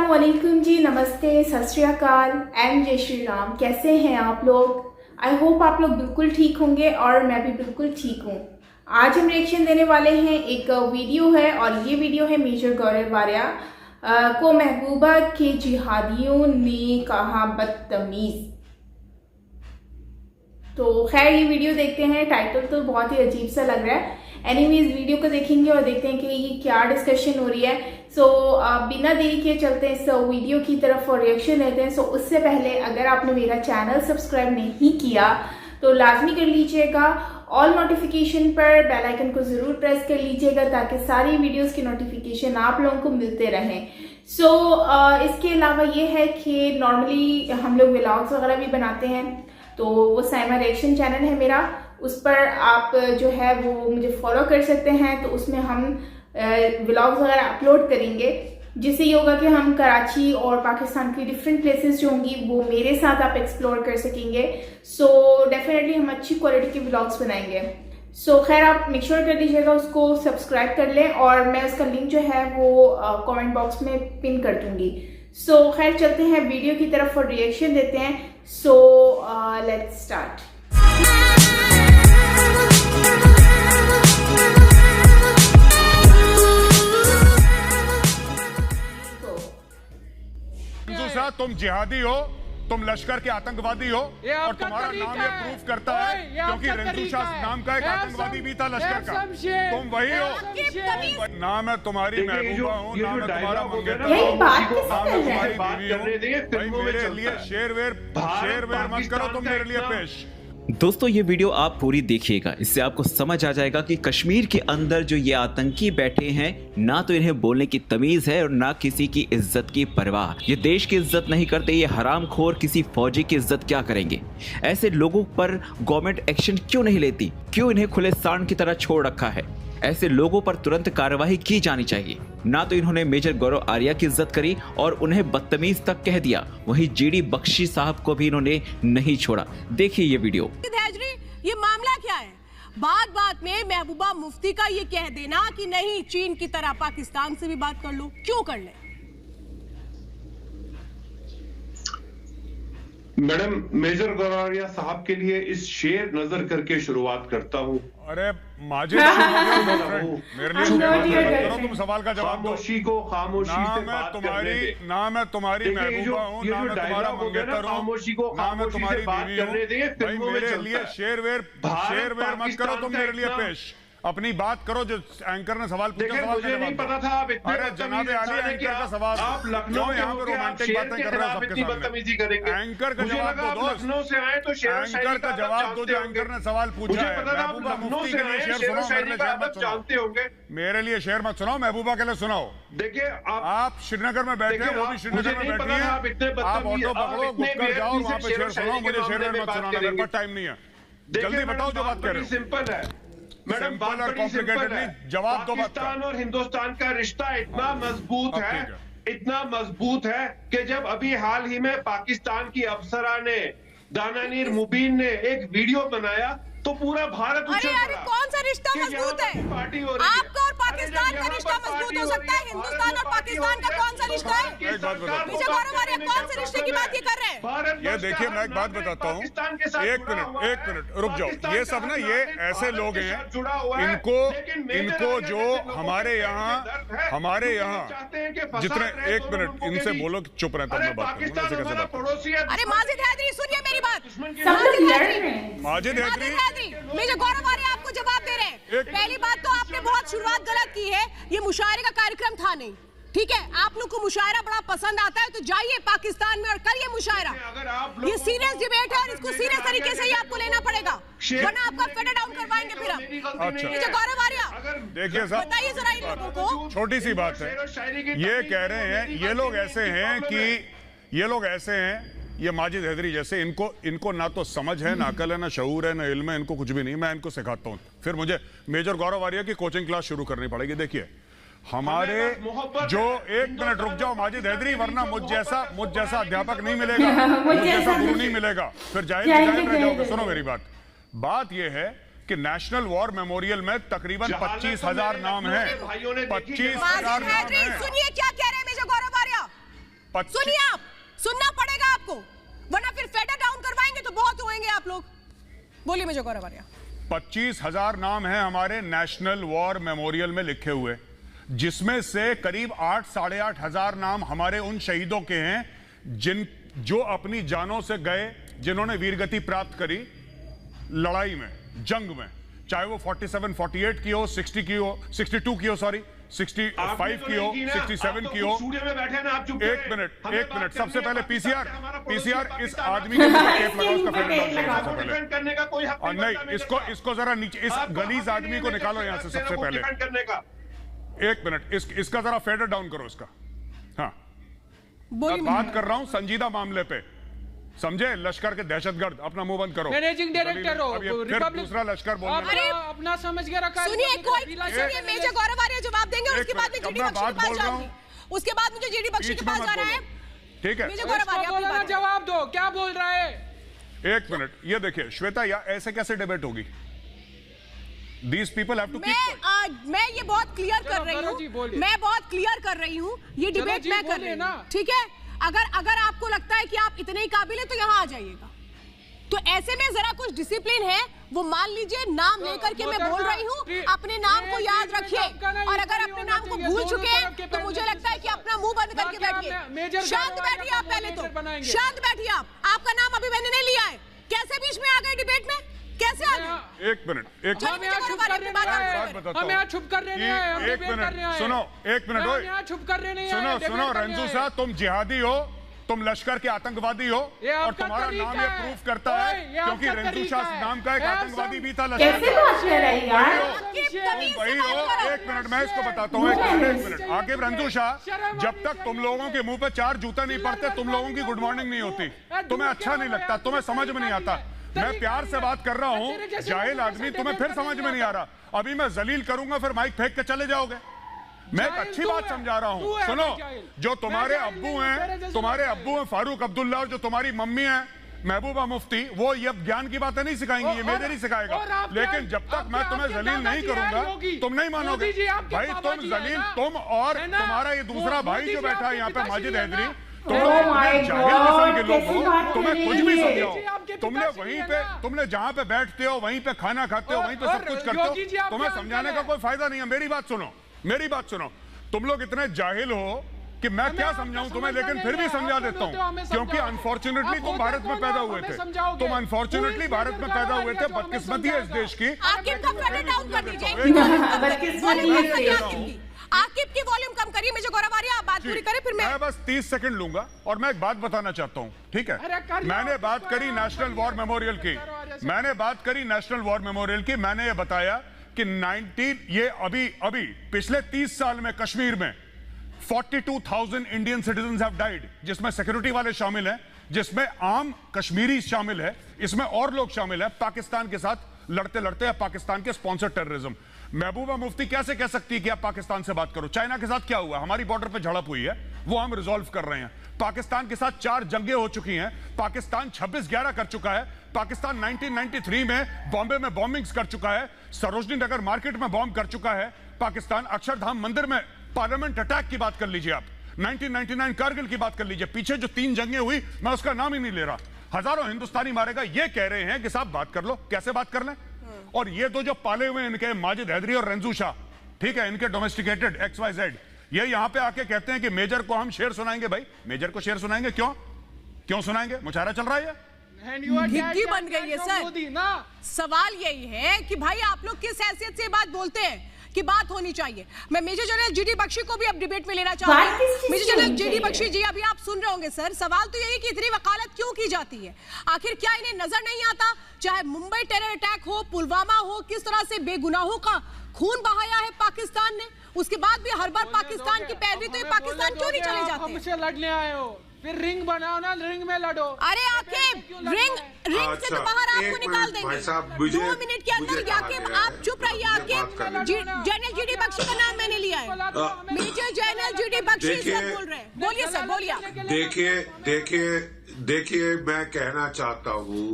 अस्सलामुअलैकुम जी, नमस्ते, सत श्री अकाल एंड जय श्री राम। कैसे हैं आप लोग? आई होप आप लोग बिल्कुल ठीक होंगे और मैं भी बिल्कुल ठीक हूँ। आज हम रिएक्शन देने वाले हैं, एक वीडियो है और ये वीडियो है मेजर गौरव वारिया को महबूबा के जिहादियों ने कहा बदतमीज। तो खैर ये वीडियो देखते हैं। टाइटल तो बहुत ही अजीब सा लग रहा है। एनीवेज वीडियो को देखेंगे और देखते हैं कि ये क्या डिस्कशन हो रही है। सो बिना देरी के चलते हैं इस वीडियो की तरफ और रिएक्शन लेते हैं। सो उससे पहले अगर आपने मेरा चैनल सब्सक्राइब नहीं किया तो लाजमी कर लीजिएगा। ऑल नोटिफिकेशन पर बेल आइकन को ज़रूर प्रेस कर लीजिएगा ताकि सारी वीडियोस की नोटिफिकेशन आप लोगों को मिलते रहें। सो इसके अलावा ये है कि नॉर्मली हम लोग व्लॉग्स वगैरह भी बनाते हैं, तो वो साइमा रिएक्शन चैनल है मेरा, उस पर आप जो है वो मुझे फॉलो कर सकते हैं। तो उसमें हम व्लॉग्स वगैरह अपलोड करेंगे, जिससे ये होगा कि हम कराची और पाकिस्तान की डिफरेंट प्लेसेस जो होंगी वो मेरे साथ आप एक्सप्लोर कर सकेंगे। सो डेफिनेटली हम अच्छी क्वालिटी के व्लॉग्स बनाएंगे। सो खैर आप मेक श्योर कर लीजिएगा, उसको सब्सक्राइब कर लें और मैं उसका लिंक जो है वो कमेंट बॉक्स में पिन कर दूंगी। सो खैर चलते हैं वीडियो की तरफ और रिएक्शन देते हैं। So let's start. तुम जिहादी हो, तुम लश्कर के आतंकवादी हो और तुम्हारा नाम ये प्रूफ करता है क्योंकि रंजू शाह नाम का एक आतंकवादी भी था लश्कर का। तुम वही हो। नाम है तुम्हारी महबूबा हूँ, नाम है तुम्हारा मंगेतर हूँ, नाम है तुम्हारी बीवी हूँ। भाई मेरे लिए शेर वेर मत करो तुम मेरे लिए पेश। दोस्तों ये वीडियो आप पूरी देखिएगा, इससे आपको समझ आ जाएगा कि कश्मीर के अंदर जो ये आतंकी बैठे हैं, ना तो इन्हें बोलने की तमीज है और ना किसी की इज्जत की परवाह। ये देश की इज्जत नहीं करते, ये हरामखोर किसी फौजी की इज्जत क्या करेंगे? ऐसे लोगों पर गवर्नमेंट एक्शन क्यों नहीं लेती? क्यों इन्हें खुले सांड की तरह छोड़ रखा है? ऐसे लोगों पर तुरंत कार्रवाई की जानी चाहिए। ना तो इन्होंने मेजर गौरव आर्या की इज्जत करी और उन्हें बदतमीज तक कह दिया, वहीं जीडी बख्शी साहब को भी इन्होंने नहीं छोड़ा। देखिए ये वीडियो। ये मामला क्या है? बात बात में महबूबा मुफ्ती का ये कह देना कि नहीं चीन की तरह पाकिस्तान से भी बात कर लो, क्यों कर ले? मैडम मेजर गौरव साहब के लिए इस शेर नजर करके शुरुआत करता हूँ। अरे माजिद मेरे लिए करो, तुम सवाल का जवाब दो। खामोशी को खामोशी से बात करने दे। नाम है तुम्हारी महबूबा हूँ, नाम है तुम्हारा मंगेतर हूँ, खामोशी को खामोशी से बात करने दे। भाई मेरे लिए शेर वेर मत करो तुम मेरे लिए पेश। अपनी बात करो, जो एंकर ने सवाल पूछा सवाल मुझे नहीं पता था आप इतने अरे जनाब आली एंकर का सवाल आप लखनऊ यहाँ पे रोमांटिक बातें कर रहे हो सबके बदतमीजी करेंगे। एंकर का जवाब दो दोस्त, लखनऊ से आए तो एंकर का जवाब दो जो एंकर ने सवाल पूछा है। महबूबा मुफ्ती के लिए शेर सुनाओ, मेरे लिए शेर मत जानते होंगे। मेरे लिए शेर मत सुनाओ, महबूबा के लिए सुनाओ। देखिए आप श्रीनगर में बैठे हैं, वो भी श्रीनगर में बैठी है। आप ऑटो पकड़ो, गुटकर जाओ, वहाँ पे शेर सुनाओ। मुझे शेर वेर मत सुनाना, मेरे पास टाइम नहीं है। जल्दी बताओ जो बात कर रहे हो। सिंपल है मैडम, बात और कॉम्प्लिकेटेड नहीं, जवाब दो। पाकिस्तान और हिंदुस्तान का रिश्ता इतना मजबूत है, इतना मजबूत है कि जब अभी हाल ही में पाकिस्तान की अफसरा ने दानानीर मुबीन ने एक वीडियो बनाया तो पूरा भारत अरे यार कौन सा रिश्ता मजबूत है? आपका और पाकिस्तान का रिश्ता मजबूत हो सकता है, हिंदुस्तान और पाकिस्तान का कौन सा रिश्ता है? मेजर गौरव आर्या कौन से रिश्ते की बात ये कर रहे हैं? ये देखिए मैं एक बात बताता हूँ, एक मिनट रुक जाओ। ये सब ना ये ऐसे लोग हैं, इनको जो हमारे यहाँ जितने, एक मिनट इनसे बोलो चुप रहता हूँ, मैं बात करूँ कैसे बात। अरे माजिद हैदरी सुनिए मेरी बात। माजिद हैदरी मेजर गौरव आर्या आपको जवाब दे रहे हैं। पहली बात तो आपने बहुत शुरुआत गलत की है, ये मुशायरे का कार्यक्रम था नहीं, ठीक है? आप लोग को मुशायरा बड़ा पसंद आता है तो जाइए पाकिस्तान में और करिए मुशायरा। ये सीरियस डिबेट है और इसको सीरियस तरीके से ही आपको लेना पड़ेगा, वरना आपका फेड डाउन करवाएंगे फिर हम। मेजर गौरव आर्या देखिए साहब, बताइए जरा इन लोगों को। छोटी सी बात है, ये कह रहे हैं ये लोग ऐसे हैं ये माजिद हैदरी जैसे, इनको ना तो समझ है, ना अकल है, ना शऊर है, ना इल्म है, इनको कुछ भी नहीं। मैं इनको सिखाता हूँ, फिर मुझे मेजर गौरव आर्या की कोचिंग क्लास शुरू करनी पड़ेगी। देखिए हमारे जो, एक मिनट रुक जाओ माजिद हैदरी, वरना मुझ जैसा अध्यापक नहीं मिलेगा, मुझ जैसा गुरु नहीं मिलेगा, फिर जाहिल रह जाओगे। सुनो मेरी बात यह है कि नेशनल वॉर मेमोरियल में तकरीबन 25,000 नाम हैं। 25,000 नाम हैं। सुनिए क्या कह रहे हैं मेजर गौरव आर्या। सुनिए, आप सुनना पड़ेगा आपको, वरना फिर फेडर डाउन करवाएंगे तो बहुत होंगे आप लोग। बोलिए मेजर गौरव आर्या। 25,000 नाम हैं हमारे नेशनल वॉर मेमोरियल में लिखे हुए, जिसमें से करीब 8-8.5 हजार नाम हमारे उन शहीदों के हैं जो अपनी जानों से गए, जिन्होंने वीरगति प्राप्त करी लड़ाई में, जंग में, चाहे वो 47, 48 की हो, 60 की हो, 62 की हो, सॉरी 65 की हो, 67 की हो। एक मिनट, सबसे पहले पीसीआर इस आदमी के टेप लगाओ, उसका फेडर करने का कोई हक नहीं। इसको जरा नीचे, इस गलीज आदमी को निकालो यहां से सबसे पहले। एक मिनट, इसका जरा फेडर डाउन करो इसका। हाँ, मैं बात कर रहा हूं संजीदा मामले पे, समझे? लश्कर के दहशतगर्द, अपना मुंह बंद करो। मैनेजिंग डायरेक्टर हो, रिपब्लिक दूसरा लश्कर बोलने अपना समझ के रखा। सुनिए, सुनिए, मेजर गौरव आर्या जवाब देंगे, उसके बाद में जीडी बख्शी के पास जाऊंगी, उसके बाद मुझे जीडी बख्शी के पास जाना है। ठीक है, मेजर गौरव आर्या जवाब दो, क्या बोल रहा है? एक मिनट, ये देखिए श्वेता, ऐसे कैसे डिबेट होगी? These people have to keep मैं ये बहुत क्लियर कर रही हूँ, मैं बहुत क्लियर कर रही हूँ, ये डिबेट मैं कर रही हूँ, ठीक है? अगर आपको लगता है कि आप इतने ही काबिल हैं तो यहाँ आ जाइएगा। तो ऐसे में जरा कुछ डिसिप्लिन है, वो मान लीजिए, नाम लेकर के मैं बोल रही हूँ, अपने नाम को याद रखिए, और अगर अपने नाम को भूल चुके हैं तो मुझे लगता है कि अपना मुंह बंद करके बैठिए, शांत बैठिए आप, पहले तो शांत बैठिए आप। आपका नाम अभी मैंने नहीं लिया है, कैसे बीच में आ गए डिबेट में, कैसे आ गए? एक मिनट, हमें यहाँ छुप कर रहे नहीं है, एक मिनट सुनो, एक मिनट, छुप कर रहे नहीं है। सुनो रंजू साहब, तुम जिहादी हो, तुम लश्कर के आतंकवादी हो, और तुम्हारा नाम ये प्रूफ करता है, क्योंकि रंजू शाह नाम का एक आतंकवादी भी था लश्कर। कैसे बात कर रहे हैं यार? वही हो, एक मिनट मैं इसको बताता हूँ, एक मिनट। आकिब रंजू शाह, जब तक तुम लोगों के मुंह पे 4 जूते नहीं पड़ते, तुम लोगों की गुड मॉर्निंग नहीं होती, तुम्हें अच्छा नहीं लगता, तुम्हें समझ में नहीं आता। मैं प्यार से बात कर रहा हूं, जाहिल आदमी, तुम्हें फिर समझ में नहीं आ रहा। अभी मैं जलील करूंगा, फिर माइक फेंक के चले जाओगे। मैं एक अच्छी बात समझा रहा हूं, सुनो। जो तुम्हारे अब्बू हैं फारूक अब्दुल्ला, और जो तुम्हारी मम्मी है महबूबा मुफ्ती, वो ये ज्ञान की बातें नहीं सिखाएंगी, ये मेरे नहीं सिखाएगा। लेकिन जब तक मैं तुम्हें जलील नहीं करूंगा, तुम नहीं मानोगे भाई। तुम जलील, तुम और तुम्हारा ये दूसरा भाई जो बैठा है यहाँ पे, माजिद हैदरी, तुम जाहिल किस्म के लोग हो, तुम्हें कुछ भी समझाओ। तुमने वहीं पे, तुमने जहां पे बैठते हो, वहीं पे खाना खाते हो, वहीं पे सब कुछ करते हो, तुम्हें समझाने का कोई फायदा नहीं है। मेरी बात सुनो, तुम लोग इतने जाहिल हो कि मैं क्या समझाऊं तुम्हें, लेकिन फिर भी समझा देता हूं, क्योंकि अनफॉर्चुनेटली तुम भारत में पैदा हुए थे, तुम अनफॉर्चुनेटली भारत में पैदा हुए थे। बदकिस्मती है इस देश की। आकिब की वॉल्यूम कम करिए, मेजर गौरव आर्या, आप बात पूरी करें, फिर मैं बस 30 सेकंड लूंगा, और मैं एक बात बताना चाहता हूं, ठीक है? मैंने बात करी नेशनल वॉर मेमोरियल की, मैंने ये बताया कि ये अभी पिछले 30 साल में कश्मीर में 42,000 इंडियन सिटीजन हैव डाइड, जिसमें सिक्योरिटी वाले शामिल हैं, जिसमें आम कश्मीरी शामिल है, इसमें और लोग शामिल हैं, पाकिस्तान के साथ लड़ते लड़ते, या पाकिस्तान के स्पॉन्सर टेररिज्म। महबूबा मुफ्ती कैसे कह सकती है कि आप पाकिस्तान से बात करो? चाइना के साथ क्या हुआ? हमारी बॉर्डर पे झड़प हुई है, वो हम रिजॉल्व कर रहे हैं। पाकिस्तान के साथ 4 जंगें हो चुकी हैं, पाकिस्तान 26/11 कर चुका है, पाकिस्तान 1993 में बॉम्बे में बॉम्बिंग्स कर चुका है, सरोजनी नगर मार्केट में बॉम्ब कर चुका है पाकिस्तान, अक्षरधाम मंदिर में पार्लियामेंट अटैक की बात कर लीजिए आप, 1999 कारगिल की बात कर लीजिए, पीछे जो 3 जंगें हुई, मैं उसका नाम ही नहीं ले रहा, हजारों हिंदुस्तानी मारे गए। ये कह रहे हैं कि साहब बात कर लो, कैसे बात कर लें? और ये दो जो पाले हुए इनके माजिद हैदरी और रंजू शाह, ठीक है, इनके डोमेस्टिकेटेड XYZ, ये यहां पे आके कहते हैं कि मेजर को हम शेर सुनाएंगे। भाई मेजर को शेर सुनाएंगे, क्यों सुनाएंगे? मुशायरा चल रहा है, घिग्गी बन गई है सर। सवाल यही है कि भाई आप लोग किस हैसियत से बात बोलते हैं कि बात होनी चाहिए। मैं मेजर जनरल जीडी बख्शी को भी अब डिबेट में लेना चाहूंगी। मेजर जनरल जीडी बख्शी जी, अभी आप सुन रहे होंगे सर, सवाल तो यही कि इतनी वकालत क्यों की जाती है? आखिर क्या इन्हें नजर नहीं आता, चाहे मुंबई टेरर अटैक हो, पुलवामा हो, किस तरह से बेगुनाहों का खून बहाया है पाकिस्तान ने, उसके बाद भी हर बार पाकिस्तान की पैरवी, तो ये पाकिस्तान क्यों नहीं चले जाते? हमसे लड़ने आए हो, फिर रिंग बनाओ ना, रिंग में लड़ो। अरे आकिब, रिंग से तो बाहर आपको निकाल देंगे। 2 मिनट के अंदर आकिब, आप चुप रहिए। आकिब, जनरल जीडी बख्शी का नाम मैंने लिया है, मेजर जनरल जीडी बख्शी बोल रहे हैं। बोलिए सर, बोलिए। देखिए मैं कहना चाहता हूँ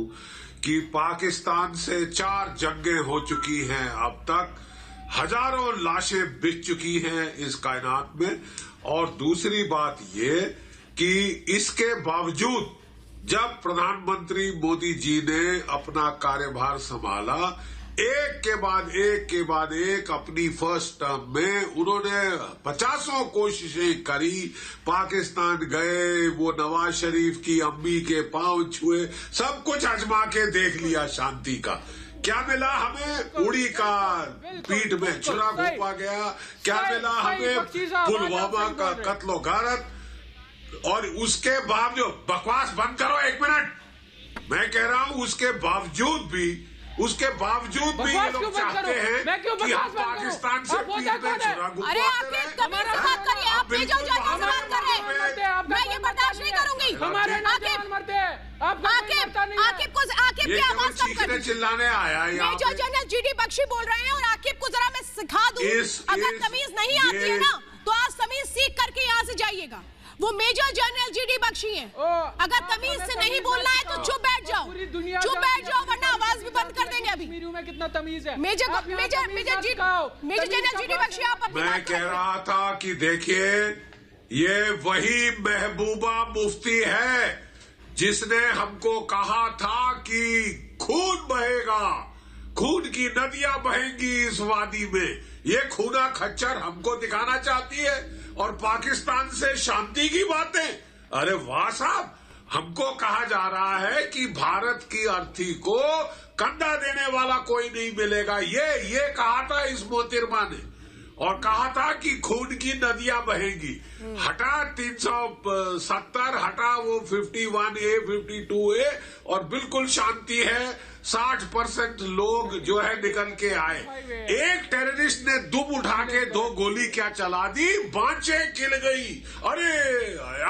कि पाकिस्तान से 4 जंगें हो चुकी हैं, अब तक हजारों लाशें बिक चुकी हैं इस कायनात में। और दूसरी बात ये कि इसके बावजूद जब प्रधानमंत्री मोदी जी ने अपना कार्यभार संभाला, एक के बाद एक अपनी फर्स्ट टर्म में उन्होंने 50 कोशिशें करी, पाकिस्तान गए, वो नवाज शरीफ की अम्मी के पांव छुए, सब कुछ आजमा के देख लिया शांति का। क्या मिला हमें? उड़ी का पीठ में छुरा घोंपा गया। क्या मिला हमें? पुलवामा का कत्लो गारत। और उसके बावजूद, बकवास बंद करो 1 मिनट, मैं कह रहा हूं उसके बावजूद भी ये लोग चाहते हैं कि हम पाकिस्तान से पीठ में छुरा घोंपा अरे आपके कमीज से बात करिए, आप मेजर जनरल से बात कर रहे हैं, मैं ये बर्दाश्त नहीं करूंगी। आकिब की आवाज कम कर, चिल्लाने आया मेजर जनरल जीडी बख्शी बोल रहे हैं, और आकिब को जरा मैं सिखा दूं, अगर तमीज नहीं आती है ना तो आज तमीज सीख करके यहाँ से जाइएगा। वो मेजर जनरल जीडी बख्शी हैं, अगर तमीज से नहीं बोलना है तो चुप बैठ जाओ, वरना आवाज भी बंद कर देंगे। अभी में कितना तमीज है? मेजर जनरल जीडी बख्शी, आप अपनी मैं कह रहा था कि देखिए, ये वही महबूबा मुफ्ती है जिसने हमको कहा था कि खून बहेगा, खून की नदियां बहेंगी इस वादी में। ये खूना खच्चर हमको दिखाना चाहती है, और पाकिस्तान से शांति की बातें। अरे वाह साहब, हमको कहा जा रहा है कि भारत की अर्थी को कंधा देने वाला कोई नहीं मिलेगा। ये कहा था इस मोहतरमा ने, और कहा था कि खून की नदियां बहेंगी। हटा 370, हटा वो 51A 52A, और बिल्कुल शांति है। 60% लोग जो है निकल के आए। एक टेररिस्ट ने दुम उठा के 2 गोली क्या चला दी, बांचे किल गई। अरे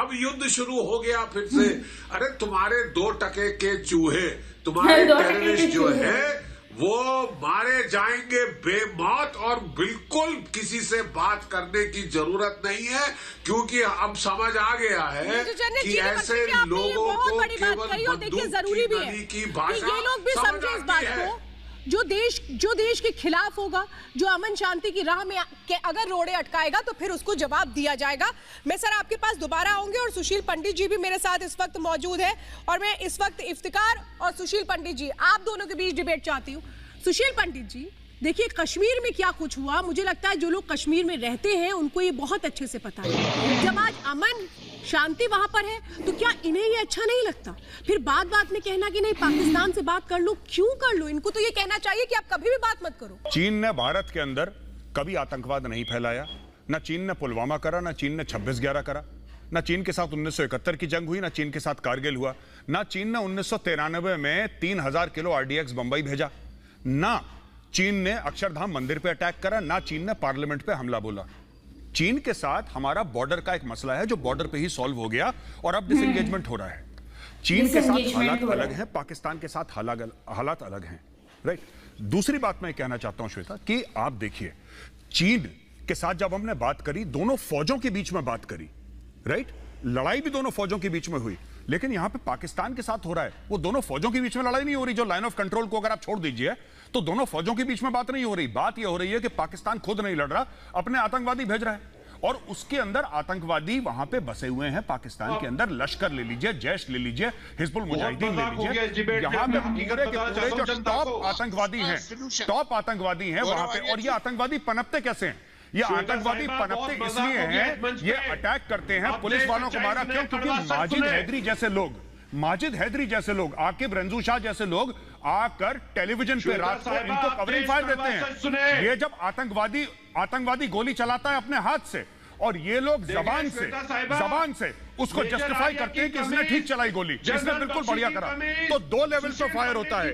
अब युद्ध शुरू हो गया फिर से। अरे तुम्हारे 2 टके के चूहे, तुम्हारे टेररिस्ट जो है वो मारे जाएंगे बेमौत, और बिल्कुल किसी से बात करने की जरूरत नहीं है, क्योंकि अब समझ आ गया है कि ऐसे लोगों को केवल बंदूक की भाषा ये लोग भी समझे इस बात को। जो देश के खिलाफ होगा, जो अमन शांति की राह में अगर रोड़े अटकाएगा तो फिर उसको जवाब दिया जाएगा। मैं सर आपके पास दोबारा आऊंगे, और सुशील पंडित जी भी मेरे साथ इस वक्त मौजूद है, और मैं इस वक्त इफ्तिकार और सुशील पंडित जी, आप दोनों के बीच डिबेट चाहती हूँ। सुशील पंडित जी, देखिए कश्मीर में क्या कुछ हुआ, मुझे लगता है जो लोग कश्मीर में रहते हैं उनको ये बहुत अच्छे से पता है। जब आज अमन शांति वहां पर है तो क्या इन्हें ये अच्छा नहीं लगता? फिर बात में कहना कि नहीं पाकिस्तान से बात कर लो, क्यों कर लो? इनको तो ये कहना चाहिए कि आप कभी भी बात मत करो। चीन ने भारत के अंदर कभी आतंकवाद नहीं फैलाया, ना चीन ने पुलवामा करा, ना चीन ने 26/11 करा, ना चीन के साथ 1971 की जंग हुई, ना चीन के साथ कारगिल हुआ, ना चीन ने 1993 में 3000 किलो RDX बंबई भेजा, ना चीन ने अक्षरधाम मंदिर पे अटैक करा, ना चीन ने पार्लियामेंट पे हमला बोला। चीन के साथ हमारा बॉर्डर का एक मसला है जो बॉर्डर पे ही सॉल्व हो गया, और अब डिसएंगेजमेंट हो रहा है। चीन के साथ हालात अलग हैं, पाकिस्तान के साथ हालात अलग हैं, राइट। दूसरी बात मैं कहना चाहता हूं श्वेता कि आप देखिए, चीन के साथ जब हमने बात करी, दोनों फौजों के बीच में बात करी, राइट, लड़ाई भी दोनों फौजों के बीच में हुई, लेकिन यहां पे पाकिस्तान के साथ हो रहा है, वो दोनों फौजों के बीच में लड़ाई नहीं हो रही। जो लाइन ऑफ कंट्रोल को अगर आप छोड़ दीजिए तो दोनों फौजों के बीच में बात नहीं हो रही। बात यह हो रही है कि पाकिस्तान खुद नहीं लड़ रहा, अपने आतंकवादी भेज रहा है, और उसके अंदर आतंकवादी वहां पे बसे हुए हैं पाकिस्तान के अंदर। लश्कर ले लीजिए, जैश ले लीजिए, हिजबुल मुजाहिदीन ले लीजिए, यहाँ पे पूरे के पूरे जो टॉप आतंकवादी हैं वहां पे। और ये आतंकवादी पनपते कैसे हैं? ये आतंकवादी पनपते इसलिए हैं, ये अटैक करते हैं, पुलिस वालों को मारा क्यों? क्योंकि माजिद हैदरी जैसे लोग, आकिब रंजू शाह जैसे लोग आकर टेलीविजन पे रात को इनको कवरिंग फायर देते हैं। ये जब आतंकवादी गोली चलाता है अपने हाथ से, और ये लोग जबान से उसको जस्टिफाई करते हैं कि इसने ठीक चलाई गोली, इसने बिल्कुल बढ़िया करा। तो 2 लेवल पे फायर होता है।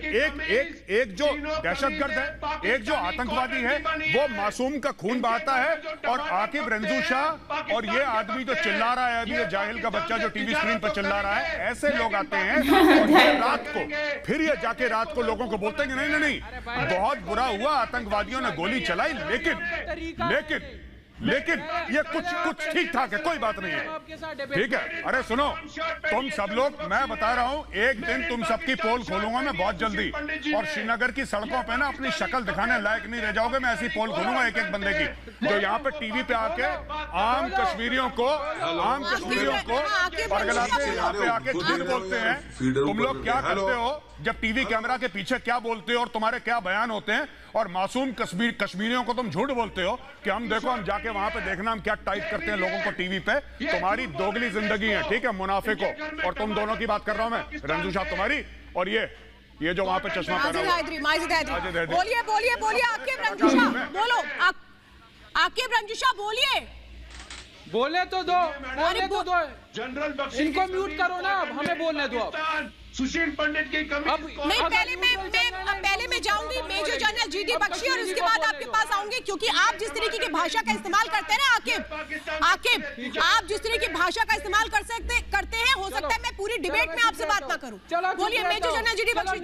एक जो दहशतगर्द है, एक जो आतंकवादी है, वो मासूम का खून बहाता है, और आकिब रंजू शाह और ये आदमी जो चिल्ला रहा है अभी, ये जाहिल का बच्चा जो टीवी स्क्रीन पर चिल्ला रहा है, ऐसे लोग आते हैं और ये रात को फिर ये जाके रात को लोगों को बोलते हैं कि नहीं, बहुत बुरा हुआ, आतंकवादियों ने गोली चलाई, लेकिन लेकिन ये कुछ ठीक ठाक है, कोई बात नहीं है, ठीक है। अरे सुनो, तुम सब लोग, मैं बता रहा हूं, एक दिन तुम सबकी पोल खोलूंगा मैं बहुत जल्दी, और श्रीनगर की सड़कों पे ना अपनी शक्ल दिखाने लायक नहीं रह जाओगे। मैं ऐसी पोल खोलूंगा एक एक बंदे की, जो यहाँ पे टीवी पे आके आम कश्मीरियों को परगलाते हैं, यहाँ पे आके झूठ बोलते हैं। तुम लोग क्या करते हो जब टीवी कैमरा के पीछे, क्या बोलते हो और तुम्हारे क्या बयान होते हैं, और मासूम कश्मीरियों को तुम झूठ बोलते हो कि हम देखो, हम जाके वहां पे देखना हम क्या टाइप करते हैं लोगों को टीवी पे। तुम्हारी दोगली जिंदगी है, ठीक है, मुनाफिक हो। और तुम दोनों की बात कर रहा हूं मैं, रंजू साहब तुम्हारी, और ये जो वहां पे चश्मा पहना हुआ, बोलिए आकिब रंजू शाह, बोलो आकिब रंजू शाह, बोलिए। बोले तो दो जनरल इनको म्यूट करो ना, अब हमें बोलने दो। अब सुशील पंडित की कमी नहीं, पहले मैं जाऊंगी मेजर जनरल जीडी बख्शी, और उसके बाद आपके पास आऊंगी, क्योंकि आप जिस तरीके की भाषा का इस्तेमाल करते हैं ना आकिब, आप जिस तरह की भाषा का इस्तेमाल करते हैं, हो सकता है मैं पूरी डिबेट में आपसे बात ना करूं। बोलिए major general GD Bakshi.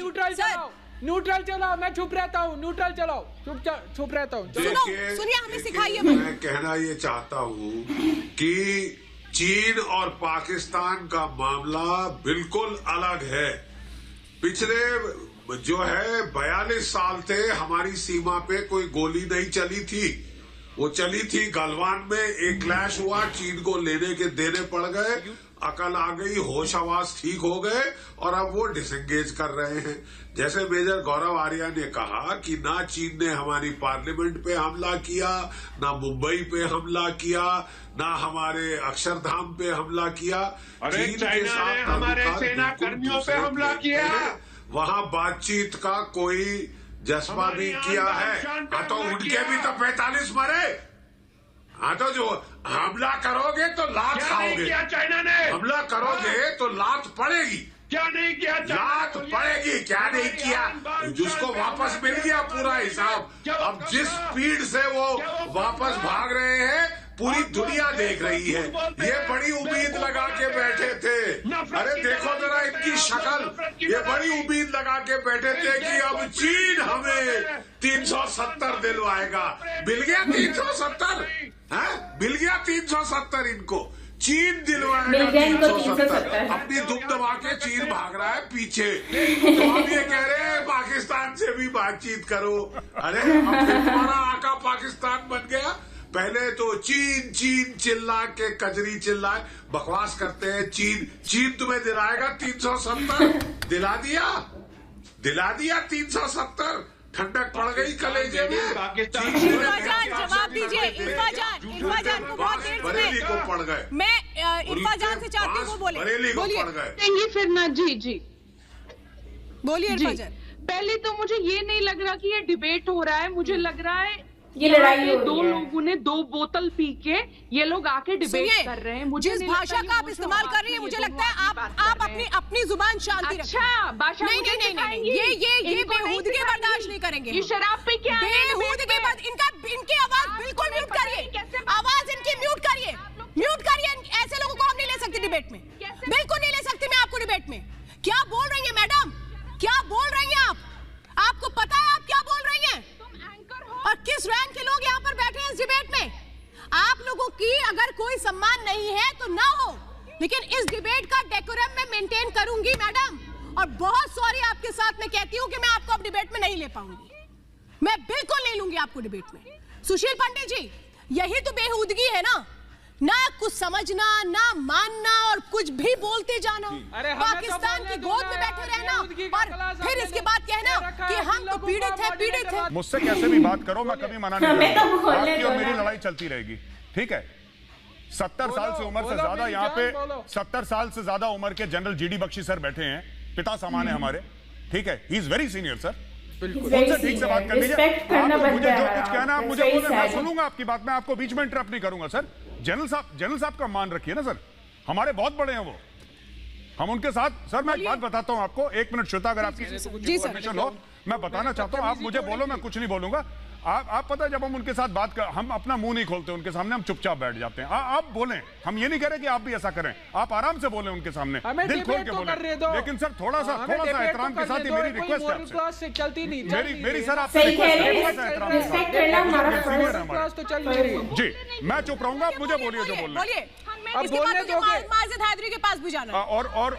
Neutral चलाओ, मैं चुप रहता हूँ, न्यूट्रल चलाओ, चुप रहता हूँ। सुनिए, हमें सिखाइए। मैं कहना ये चाहता हूँ कि चीन और पाकिस्तान का मामला बिल्कुल अलग है। पिछले जो है 42 साल थे, हमारी सीमा पे कोई गोली नहीं चली थी। वो चली थी गलवान में, एक क्लैश हुआ, चीन को लेने के देने पड़ गए, अकल आ गई, होश आवाज ठीक हो गए, और अब वो डिसएंगेज कर रहे हैं। जैसे मेजर गौरव आर्या ने कहा कि ना चीन ने हमारी पार्लियामेंट पे हमला किया, ना मुंबई पे हमला किया, ना हमारे अक्षरधाम पे हमला किया। चीन के साथ हमारे सेना कर्मियों पे हमला किया, वहाँ बातचीत का कोई जज्बा नहीं किया है। हाँ तो उनके भी तो 45 मरे। हाँ तो जो हमला करोगे तो लात खाओगे, क्या चाइना ने हमला करोगे तो लात पड़ेगी। क्या नहीं किया, लात पड़ेगी, क्या नहीं किया, जिसको वापस मिल गया पूरा हिसाब। अब जिस स्पीड से वो वापस भाग रहे हैं, पूरी दुनिया देख रही है। ये बड़ी उम्मीद लगा के बैठे थे, अरे देखो जरा इनकी शक्ल, ये बड़ी उम्मीद लगा के बैठे थे कि अब चीन हमें 370 दिलवाएगा। मिल गया 370, मिल गया 370 इनको। चीन दिलवाएगा 370। अपनी दुम दबा के चीन भाग रहा है पीछे, तो हम ये कह रहे हैं पाकिस्तान से भी बातचीत करो। अरे अब फिर तुम्हारा आका पाकिस्तान बन गया। पहले तो चीन चीन चिल्ला के कजरी चिल्लाए, बकवास करते हैं। चीन तुम्हें दिलाएगा 370, दिला दिया 370। ठंडक पड़ गई कलेजे में। जवाब दीजिए। इरफा जान को बहुत देर से बरेली को पड़ गए। मैं इरफा जान से चाहती हूँ वो बोले। बरेली को पड़ गए। देंगे फिर ना। जी बोलिए इरफा जान। पहले तो मुझे ये नहीं लग रहा कि ये डिबेट हो रहा है, मुझे लग रहा है ये लड़ाई हो दो रही है। लोगों ने 2 बोतल पी के ये लोग आके डिबेट कर रहे हैं। मुझे जिस भाषा का आप इस्तेमाल कर रही है, मुझे लगता है आप अपनी जुबान शांति रखें। अच्छा भाषा नहीं, ये बेहूदगी बर्दाश्त नहीं करेंगे। ये शराब पे क्या बेहूदगी इनकी आवाज बिल्कुल म्यूट करिए। आवाज इनकी म्यूट करिए। ऐसे लोगों को हम नहीं ले सकते डिबेट में, बिल्कुल नहीं ले सकती मैं आपको डिबेट में। क्या बोल रही है मैडम, क्या बोल रही है आपको पता है आप क्या बोल रही हैं? और किस रैंक के लोग यहाँ पर बैठे हैं इस डिबेट में? आप लोगों की अगर कोई सम्मान नहीं है तो ना हो, लेकिन इस डिबेट का डेकोरम मैं मेंटेन करूंगी मैडम। और बहुत सॉरी आपके साथ मैं कहती हूँ कि मैं आपको अब डिबेट में नहीं ले पाऊंगी। मैं बिल्कुल नहीं लूंगी आपको डिबेट में। सुशील पंडित जी, यही तो बेहूदगी है ना कुछ समझना, ना मानना, और कुछ भी बोलते जाना, पाकिस्तान की गोद में बैठे रहना, और फिर इसके बाद कहना कि हम तो पीड़ित हैं। मुझसे कैसे भी बात करो, मैं कभी मना नहीं करूंगा। आपकी और मेरी लड़ाई चलती रहेगी, ठीक है। 70 साल से उम्र से ज्यादा यहाँ पे 70 साल से ज्यादा उम्र के जनरल जीडी बख्शी सर बैठे हैं, पिता समान है हमारे, ठीक है। He is very senior sir, उनसे ठीक से बात कर लीजिए। मुझे जो कुछ कहना आप मुझे बोले, मैं सुनूंगा आपकी बात, मैं आपको बीच में इंटरप्ट नहीं करूंगा सर। जनरल साहब का मान रखिए ना सर, हमारे बहुत बड़े हैं वो, हम उनके साथ। सर मैं एक बात बताता हूं आपको, 1 मिनट श्वेता, अगर आपकी परमिशन हो, मैं बताना चाहता हूं। आप मुझे बोलो, मैं कुछ नहीं बोलूंगा। आप पता है, जब हम उनके साथ बात कर, हम अपना मुंह नहीं खोलते उनके सामने, हम चुपचाप बैठ जाते हैं। आप बोलें, हम ये नहीं कह रहे कि आप भी ऐसा करें, आप आराम से बोलें उनके सामने, दिल खोल के बोलें, लेकिन सर थोड़ा सा एहतराम के साथ ही मेरी रिक्वेस्ट है आपसे। चलती नहीं, मेरी सर आपसे रिस्पेक्ट करना हमारा फर्ज तो चल नहीं रही जी। मैं चुप रहूंगा, आप मुझे बोलिए जो बोलना है। अब बोलने दोगे? माजिद हैदरी के पास भी जाना है।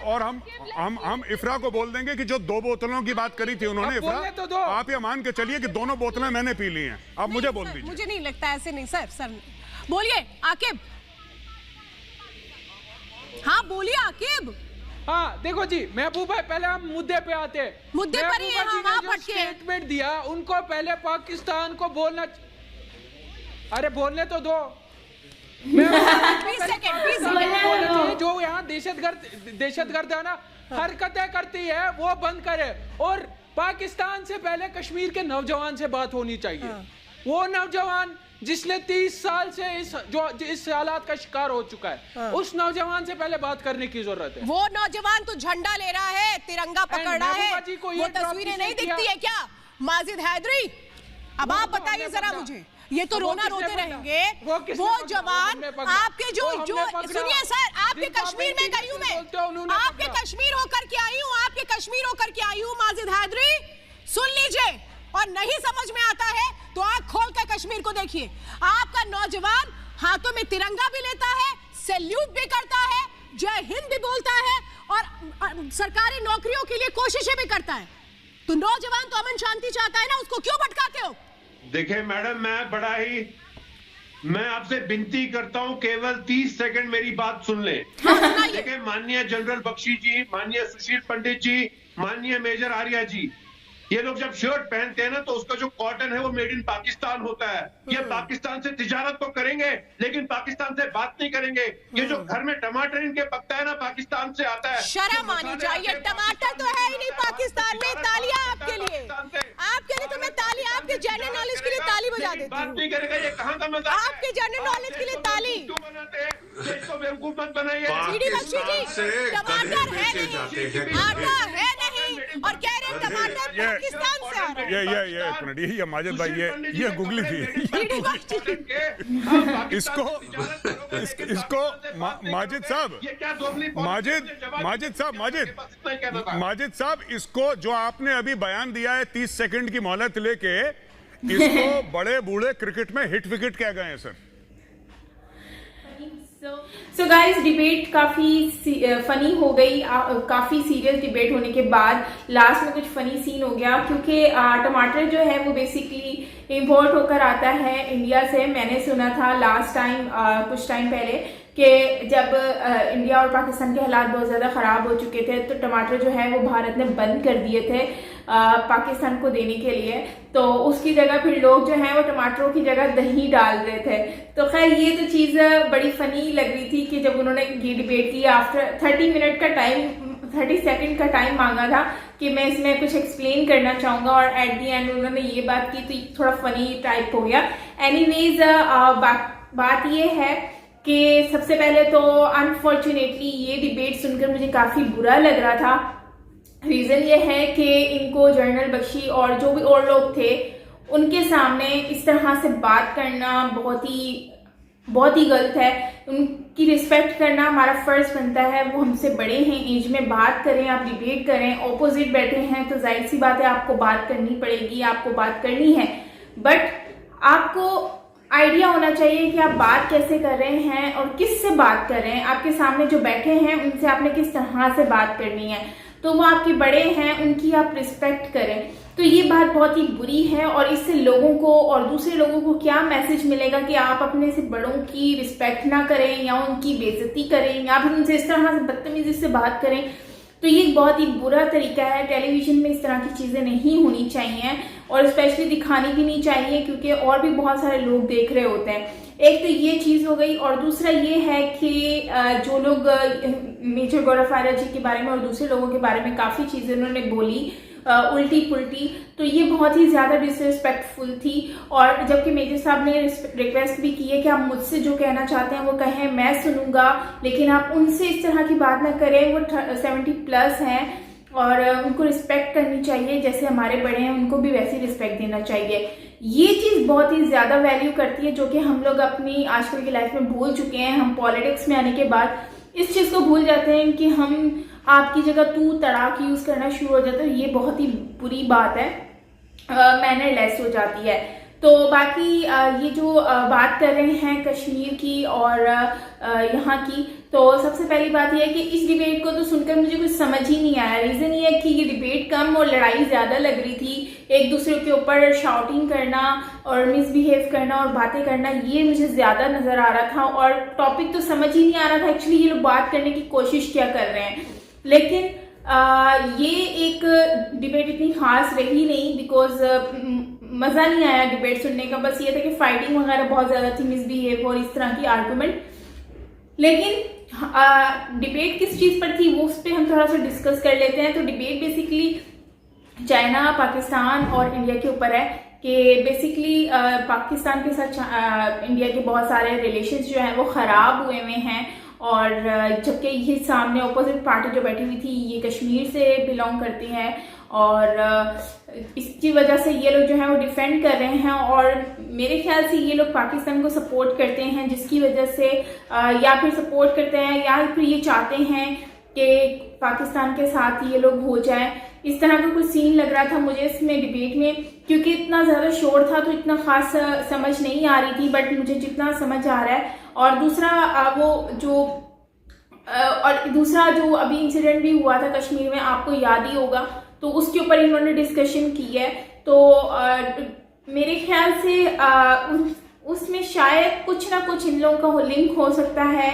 और हम इफ्रा को बोल देंगे कि जो 2 बोतलों की बात करी थी उन्होंने, अब बोलने तो दो। आप ये मान के चलिए कि दोनों बोतलें मैंने पी ली हैं। अब मुझे बोल दीजिए। मुझे नहीं लगता, ऐसे नहीं सर बोलिए आकिब। हाँ बोलिए आकिब। हाँ देखो जी महबूबा, पहले हम मुद्दे पे आते हैं। मुद्दे पर ही हम वहां पटके स्टेटमेंट दिया, उनको पहले पाकिस्तान को बोलना, अरे बोलने तो दो। 20 सेकंड जो यहाँ दहशतगर्दाना हरकतें करती है वो बंद करे, और पाकिस्तान से पहले कश्मीर के नौजवान से बात होनी चाहिए। वो नौजवान जिसने 30 साल से इस हालात का शिकार हो चुका है, उस नौजवान से पहले बात करने की जरूरत है। वो नौजवान तो झंडा ले रहा है, तिरंगा पकड़ रहा है, वो तस्वीरें नहीं दिखती है क्या माजिद हैदरी? अब आप बताइए जरा मुझे, ये तो रोना रोते रहेंगे। वो जवान आपके जो सुनिए सर, आपके कश्मीर में गई हूँ मैं, आपके कश्मीर होकर के आई हूँ, आपके कश्मीर होकर के आई हूँ माजिद हैदरी, सुन लीजिए। और नहीं समझ में आता है तो आंख खोल कर कश्मीर को देखिए। आपका नौजवान हाथों में तिरंगा भी लेता है, सैल्यूट भी करता है, जय हिंद भी बोलता है, और सरकारी नौकरियों के लिए कोशिशें भी करता है। तो नौजवान तो अमन शांति चाहता है ना, उसको क्यों भटकाते हो? देखिए मैडम, मैं आपसे विनती करता हूं, केवल 30 सेकंड मेरी बात सुन ले। देखिए माननीय जनरल बख्शी जी, माननीय सुशील पंडित जी, माननीय मेजर आर्या जी, ये लोग जब शर्ट पहनते हैं ना तो उसका जो कॉटन है वो मेड इन पाकिस्तान होता है। ये पाकिस्तान से तिजारत तो करेंगे लेकिन पाकिस्तान से बात नहीं करेंगे। ये जो घर में टमाटर इनके पकता है ना, पाकिस्तान से आता है। शर्म आनी चाहिए, टमाटर तो है ही नहीं पाकिस्तान में। तालियां आपके लिए, तो मैं ताली आपके जनरल नॉलेज के लिए ताली बजा देती बात नहीं करेगा, ये कहाँ का मजाक है? आपके जनरल नॉलेज के लिए ताली क्यों बनाते हैं? इसको बेवकूफ मत बनाइए। टमाटर है नहीं, आटा है नहीं, और कह रहे हैं टमाटर पाकिस्तान से आ रहा है। ये एक मिनट, ये माजिद भाई, ये गुगली थी। इसको माजिद साहब, इसको जो आपने अभी बयान दिया है 30 सेकंड की मोहलत लेके, इसको बड़े बूढ़े क्रिकेट में हिट विकेट कह गए हैं सर। सो गाइस, डिबेट काफ़ी फनी हो गई। काफ़ी सीरियस डिबेट होने के बाद लास्ट में कुछ फनी सीन हो गया, क्योंकि टमाटर जो है वो बेसिकली इम्पोर्ट होकर आता है इंडिया से। मैंने सुना था लास्ट टाइम कुछ टाइम पहले कि जब इंडिया और पाकिस्तान के हालात बहुत ज़्यादा ख़राब हो चुके थे तो टमाटर जो है वो भारत ने बंद कर दिए थे पाकिस्तान को देने के लिए। तो उसकी जगह फिर लोग जो हैं वो टमाटरों की जगह दही डाल रहे थे। तो खैर ये तो चीज़ बड़ी फ़नी लग रही थी कि जब उन्होंने ये डिबेट की, आफ्टर 30 मिनट का टाइम, 30 सेकंड का टाइम मांगा था कि मैं इसमें कुछ एक्सप्लेन करना चाहूँगा, और एट दी एंड उन्होंने ये बात की तो थोड़ा फनी टाइप हो गया। एनीवेज बात ये है कि सबसे पहले तो अनफॉर्चुनेटली ये डिबेट सुनकर मुझे काफ़ी बुरा लग रहा था। रीज़न ये है कि इनको जनरल बख्शी और जो भी और लोग थे उनके सामने इस तरह से बात करना बहुत ही गलत है। उनकी रिस्पेक्ट करना हमारा फ़र्ज़ बनता है। वो हमसे बड़े हैं, एज में बात करें, आप डिबेट करें, ऑपोजिट बैठे हैं तो जाहिर सी बात है आपको बात करनी पड़ेगी, आपको बात करनी है। बट आपको आइडिया होना चाहिए कि आप बात कैसे कर रहे हैं और किस से बात कर रहे हैं। आपके सामने जो बैठे हैं उनसे आपने किस तरह से बात करनी है। तो वो आपके बड़े हैं, उनकी आप रिस्पेक्ट करें। तो ये बात बहुत ही बुरी है, और इससे लोगों को और दूसरे लोगों को क्या मैसेज मिलेगा कि आप अपने से बड़ों की रिस्पेक्ट ना करें या उनकी बेइज्जती करें या फिर उनसे इस तरह से बदतमीजी से बात करें। तो ये बहुत ही बुरा तरीका है। टेलीविज़न में इस तरह की चीज़ें नहीं होनी चाहिए और स्पेशली दिखानी भी नहीं चाहिए, क्योंकि और भी बहुत सारे लोग देख रहे होते हैं। एक तो ये चीज़ हो गई, और दूसरा ये है कि जो लोग मेजर गौरव आर्या जी के बारे में और दूसरे लोगों के बारे में काफ़ी चीज़ें उन्होंने बोली उल्टी पुल्टी, तो ये बहुत ही ज़्यादा डिसरिस्पेक्टफुल थी। और जबकि मेजर साहब ने रिक्वेस्ट भी की है कि आप मुझसे जो कहना चाहते हैं वो कहें, मैं सुनूंगा, लेकिन आप उनसे इस तरह की बात ना करें। वो 70+ हैं और उनको रिस्पेक्ट करनी चाहिए, जैसे हमारे बड़े हैं उनको भी वैसे रिस्पेक्ट देना चाहिए। ये चीज़ बहुत ही ज़्यादा वैल्यू करती है, जो कि हम लोग अपनी आजकल की लाइफ में भूल चुके हैं। हम पॉलिटिक्स में आने के बाद इस चीज़ को भूल जाते हैं कि हम आपकी जगह तू तड़ाक यूज़ करना शुरू हो जाता है। ये बहुत ही बुरी बात है, मैनरलेस हो जाती है। तो बाकी ये जो बात कर रहे हैं कश्मीर की और यहाँ की, तो सबसे पहली बात यह है कि इस डिबेट को तो सुनकर मुझे कुछ समझ ही नहीं आया। रीज़न ये है कि ये डिबेट कम और लड़ाई ज़्यादा लग रही थी। एक दूसरे के ऊपर शाउटिंग करना और मिसबिहेव करना और बातें करना, ये मुझे ज़्यादा नज़र आ रहा था। और टॉपिक तो समझ ही नहीं आ रहा था एक्चुअली ये लोग बात करने की कोशिश क्या कर रहे हैं। लेकिन ये एक डिबेट इतनी खास रही नहीं, बिकॉज मज़ा नहीं आया डिबेट सुनने का। बस ये था कि फाइटिंग वगैरह बहुत ज़्यादा थी, मिसबिहेव और इस तरह की आर्गुमेंट। लेकिन डिबेट किस चीज़ पर थी वो उस पर हम थोड़ा सा डिस्कस कर लेते हैं। तो डिबेट बेसिकली चाइना, पाकिस्तान और इंडिया के ऊपर है कि बेसिकली पाकिस्तान के साथ इंडिया के बहुत सारे रिलेशंस जो हैं वो ख़राब हुए हैं। और जबकि ये सामने अपोजिट पार्टी जो बैठी हुई थी ये कश्मीर से बिलोंग करती है और इसकी वजह से ये लोग जो हैं वो डिफेंड कर रहे हैं। और मेरे ख्याल से ये लोग पाकिस्तान को सपोर्ट करते हैं, जिसकी वजह से या फिर सपोर्ट करते हैं या फिर ये चाहते हैं कि पाकिस्तान के साथ ये लोग हो जाए। इस तरह का कुछ सीन लग रहा था मुझे इसमें डिबेट में, क्योंकि इतना ज़्यादा शोर था तो इतना खास समझ नहीं आ रही थी, बट मुझे जितना समझ आ रहा है। और दूसरा जो अभी इंसिडेंट भी हुआ था कश्मीर में, आपको याद ही होगा, तो उसके ऊपर इन्होंने डिस्कशन की है। तो मेरे ख्याल से उसमें शायद कुछ ना कुछ इन लोगों का लिंक हो सकता है।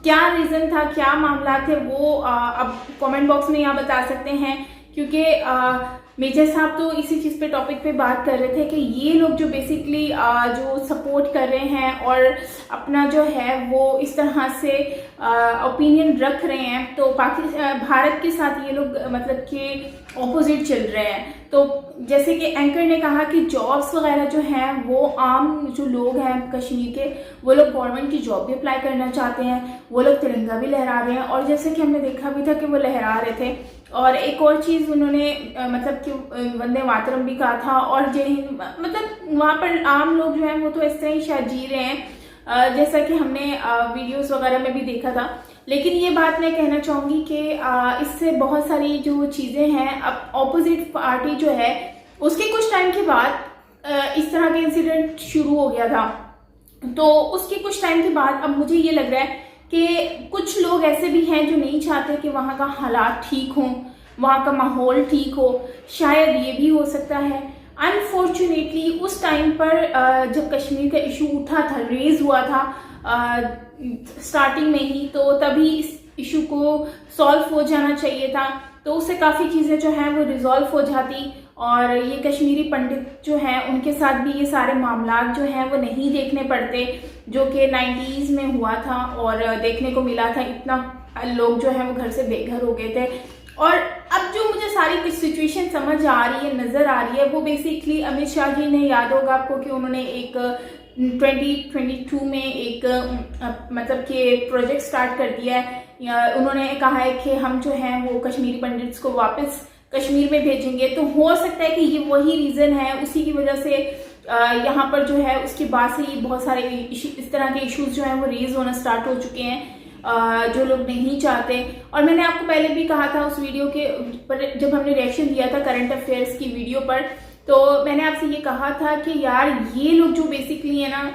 क्या रीज़न था, क्या मामला थे, वो अब कमेंट बॉक्स में यहाँ बता सकते हैं। क्योंकि मेजर साहब तो इसी चीज़ पे टॉपिक पे बात कर रहे थे कि ये लोग जो बेसिकली जो सपोर्ट कर रहे हैं और अपना जो है वो इस तरह से ओपिनियन रख रहे हैं, तो भारत के साथ ये लोग मतलब कि ऑपोजिट चल रहे हैं। तो जैसे कि एंकर ने कहा कि जॉब्स वगैरह जो हैं वो आम जो लोग हैं कश्मीर के, वो लोग गवर्नमेंट की जॉब भी अप्लाई करना चाहते हैं, वो लोग तिरंगा भी लहरा रहे हैं। और जैसे कि हमने देखा भी था कि वो लहरा रहे थे। और एक और चीज़ उन्होंने मतलब कि वंदे मातरम भी कहा था। और जय हिंद, मतलब वहाँ पर आम लोग जो हैं वो तो इस तरह ही शायद जी रहे हैं जैसा कि हमने वीडियोस वगैरह में भी देखा था। लेकिन ये बात मैं कहना चाहूँगी कि इससे बहुत सारी जो चीज़ें हैं, अब ऑपोजिट पार्टी जो है उसके कुछ टाइम के बाद इस तरह के इंसिडेंट शुरू हो गया था। तो उसके कुछ टाइम के बाद अब मुझे ये लग रहा है कि कुछ लोग ऐसे भी हैं जो नहीं चाहते कि वहाँ का हालात ठीक हों, वहाँ का माहौल ठीक हो। शायद ये भी हो सकता है। अनफॉर्चुनेटली उस टाइम पर जब कश्मीर का इशू उठा था, रेज हुआ था स्टार्टिंग में ही, तो तभी इस इशू को सॉल्व हो जाना चाहिए था। तो उससे काफ़ी चीज़ें जो हैं वो रिजॉल्व हो जाती और ये कश्मीरी पंडित जो हैं उनके साथ भी ये सारे मामलात जो हैं वो नहीं देखने पड़ते, जो कि 90s में हुआ था और देखने को मिला था। इतना लोग जो हैं वो घर से बेघर हो गए थे। और अब जो मुझे सारी कुछ सिचुएशन समझ आ रही है, नज़र आ रही है, वो बेसिकली अमित शाह जी ने, याद होगा आपको कि उन्होंने एक 2022 में एक मतलब कि प्रोजेक्ट स्टार्ट कर दिया है। उन्होंने कहा है कि हम जो हैं वो कश्मीरी पंडित्स को वापस कश्मीर में भेजेंगे। तो हो सकता है कि ये वही रीज़न है, उसी की वजह से यहाँ पर जो है उसके बाद से ये बहुत सारे इस तरह के इश्यूज जो हैं वो रेज होना स्टार्ट हो चुके हैं, जो लोग नहीं चाहते। और मैंने आपको पहले भी कहा था उस वीडियो के पर, जब हमने रिएक्शन दिया था करंट अफेयर्स की वीडियो पर, तो मैंने आपसे ये कहा था कि यार ये लोग जो बेसिकली है ना,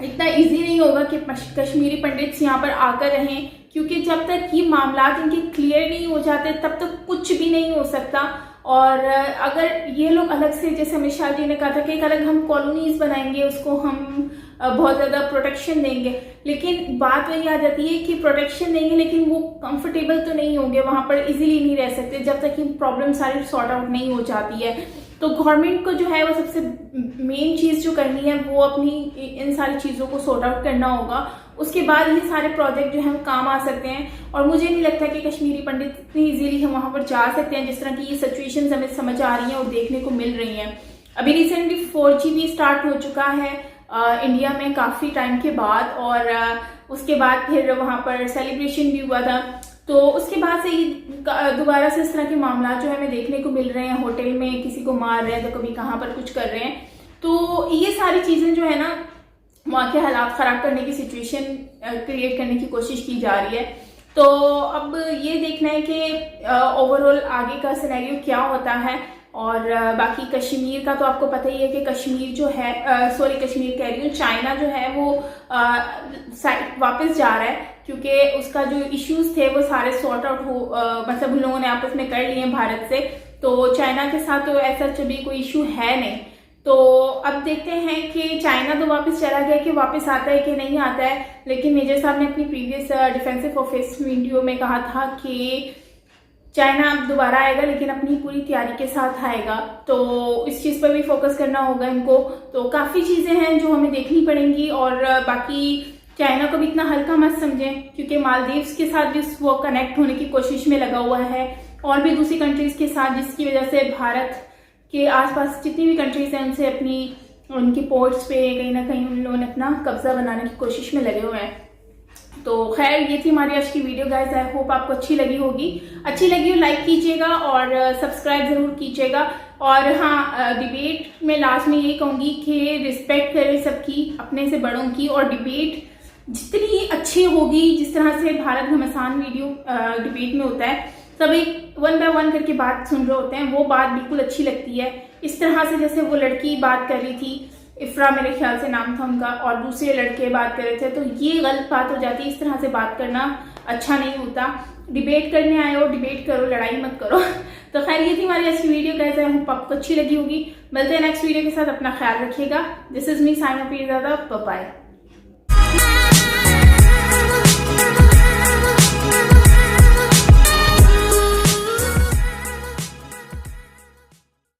इतना इजी नहीं होगा कि कश्मीरी पंडित्स यहाँ पर आकर रहें, क्योंकि जब तक ये मामलात इनके क्लियर नहीं हो जाते तब तक कुछ भी नहीं हो सकता। और अगर ये लोग अलग से, जैसे अमित शाह जी ने कहा था कि एक अलग हम कॉलोनीज बनाएंगे, उसको हम बहुत ज़्यादा प्रोटेक्शन देंगे, लेकिन बात वही आ जाती है कि प्रोटेक्शन देंगे लेकिन वो कंफर्टेबल तो नहीं होंगे, वहाँ पर इजीली नहीं रह सकते जब तक ये प्रॉब्लम सारी सॉर्ट आउट नहीं हो जाती है। तो गवर्नमेंट को जो है वो सबसे मेन चीज़ जो करनी है वो अपनी इन सारी चीज़ों को सॉर्ट आउट करना होगा। उसके बाद ये सारे प्रोजेक्ट जो है वो काम आ सकते हैं। और मुझे नहीं लगता कि कश्मीरी पंडित इतनी ईजीली हम वहाँ पर जा सकते हैं, जिस तरह की ये सिचुएशंस हमें समझ आ रही हैं और देखने को मिल रही हैं। अभी रिसेंटली 4G भी स्टार्ट हो चुका है इंडिया में काफ़ी टाइम के बाद, और उसके बाद फिर वहाँ पर सेलिब्रेशन भी हुआ था। तो उसके बाद से दोबारा से इस तरह के मामला जो है हमें देखने को मिल रहे हैं। होटल में किसी को मार रहे हैं तो कभी कहाँ पर कुछ कर रहे हैं। तो ये सारी चीज़ें जो है ना वहाँ के हालात ख़राब करने की सिचुएशन क्रिएट करने की कोशिश की जा रही है। तो अब ये देखना है कि ओवरऑल आगे का सिनेरियो क्या होता है। और बाकी कश्मीर का तो आपको पता ही है कि कश्मीर जो है कश्मीर कह रही हूँ, चाइना जो है वो वापस जा रहा है क्योंकि उसका जो इश्यूज थे वो सारे सॉर्ट आउट हो मतलब उन लोगों ने आपस में कर लिए हैं भारत से। तो चाइना के साथ तो ऐसा भी कोई इशू है नहीं। तो अब देखते हैं कि चाइना तो वापस चला गया कि वापस आता है कि नहीं आता है। लेकिन मेजर साहब ने अपनी प्रीवियस डिफेंसिव ऑफेंस वीडियो में कहा था कि चाइना अब दोबारा आएगा लेकिन अपनी पूरी तैयारी के साथ आएगा। तो इस चीज़ पर भी फोकस करना होगा इनको। तो काफ़ी चीज़ें हैं जो हमें देखनी पड़ेंगी। और बाकी चाइना को भी इतना हल्का मत समझें क्योंकि मालदीव्स के साथ भी वो कनेक्ट होने की कोशिश में लगा हुआ है और भी दूसरी कंट्रीज़ के साथ, जिसकी वजह से भारत के आसपास जितनी भी कंट्रीज हैं उनसे उनकी पोर्ट्स पे कहीं ना कहीं उन लोगों ने अपना कब्जा बनाने की कोशिश में लगे हुए हैं। तो खैर ये थी हमारी आज की वीडियो गाइस। आई होप आपको अच्छी लगी होगी। अच्छी लगी हो लाइक कीजिएगा और सब्सक्राइब ज़रूर कीजिएगा। और हाँ, डिबेट में लास्ट में यही कहूँगी कि रिस्पेक्ट करें सबकी, अपने से बड़ों की। और डिबेट जितनी अच्छी होगी, जिस तरह से भारत घमासान वीडियो डिबेट में होता है, सब एक 1 बाय 1 करके बात सुन रहे होते हैं, वो बात बिल्कुल अच्छी लगती है। इस तरह से जैसे वो लड़की बात कर रही थी, इफ्रा मेरे ख्याल से नाम था उनका, और दूसरे लड़के बात कर रहे थे, तो ये गलत बात हो जाती है। इस तरह से बात करना अच्छा नहीं होता। डिबेट करने आए हो, डिबेट करो, लड़ाई मत करो। तो खैर ये थी हमारी आज की वीडियो गाइस। आई होप आपको अच्छी लगी होगी। मिलते हैं नेक्स्ट वीडियो के साथ। अपना ख्याल रखिएगा। This is me Saima Peerzada. Bye bye.